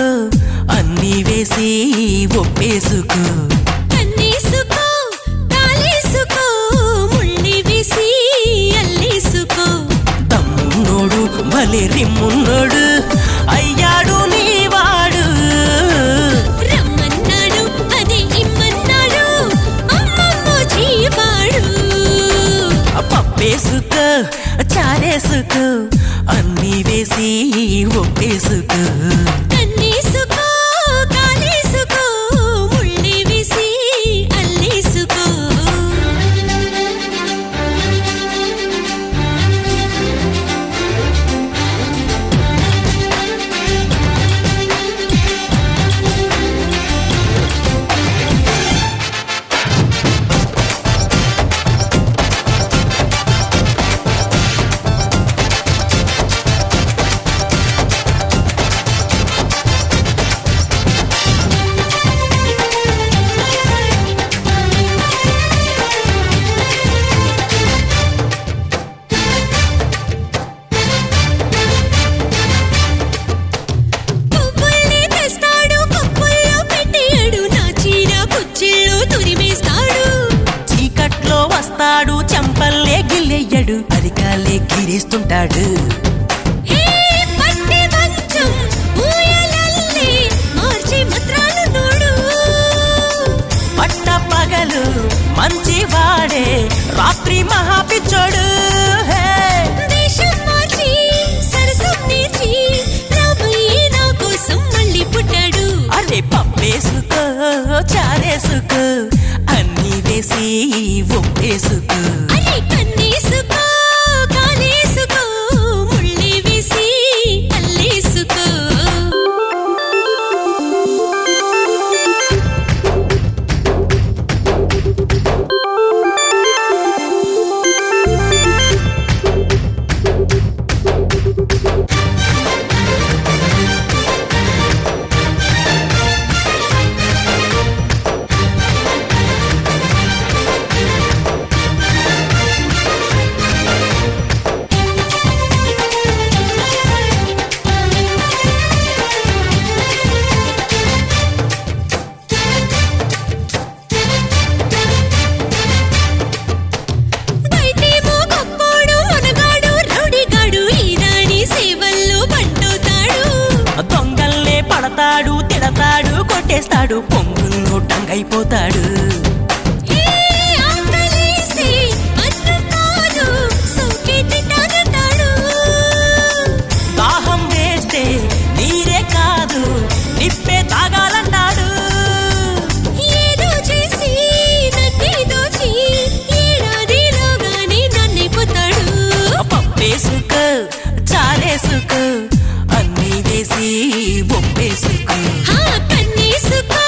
కాలేసుకో అన్నీ వేసి ఒప్పేసుకో కన్నేసుకో కాలేసుకో ముళ్ళి వేసి అల్లేసుకో తమ్మున్నోడు భలే రిమ్మున్నోడు అయ్యాడు నీవాడు రమ్మన్నాడు అదే ఇమ్మన్నాడు అమ్మమ్మో జీవాడు పప్పేసుకో చారేసుకో అన్నీ వేసి ఒప్పేసుకో కన్నేసుకో కాలేసుకో ముళ్ళి వేసి అల్లేసుకో పువ్వుల్ని తెస్తాడు కప్పుల్లో పెట్టేయడు నా చీర కుచ్చిళ్ళు తురిమేస్తాడు చీకట్లో వస్తాడు చెంపల్లే గిల్లెయ్యడు అరికాలే గిరిస్తుంటాడు హే పట్టి మంచం ఊయలల్లే మార్చి మంత్రాలు నోడు పట్ట పగలు మంచివాడే రాత్రి మహాపిచ్చోడు హే దేశం మార్చి సరసం నేర్చి రామయ్య నా కోసం మళ్ళీ పుట్టాడు అరే పప్పేసుకో చారేసుకో అన్నీ వేసి ఒప్పేసుకో అరే కన్నేసుకో కాలేసుకో ముళ్ళి వేసి అల్లేసుకో బయటేమో గొప్పోడు మునగాడు రౌడీగాడు ఈ రాణి సేవల్లో బంటవుతాడు దొంగల్లే పడతాడు తిడతాడు కొట్టేస్తాడు పొంగుల్లో టంగైపోతాడు హే ఆకలేసి అన్నం కాదు సోకే తింటానంటాడు దాహం వేస్తే నీరే కాదు నిప్పే తాగాలంటాడు ఏదో చేసి నన్నే దోచి ఏడాదిలోగానే నన్నైపోతాడు పప్పేసుకో చారేసుకో అన్నీ వేసి ఒప్పేసుకో కన్నేసుకో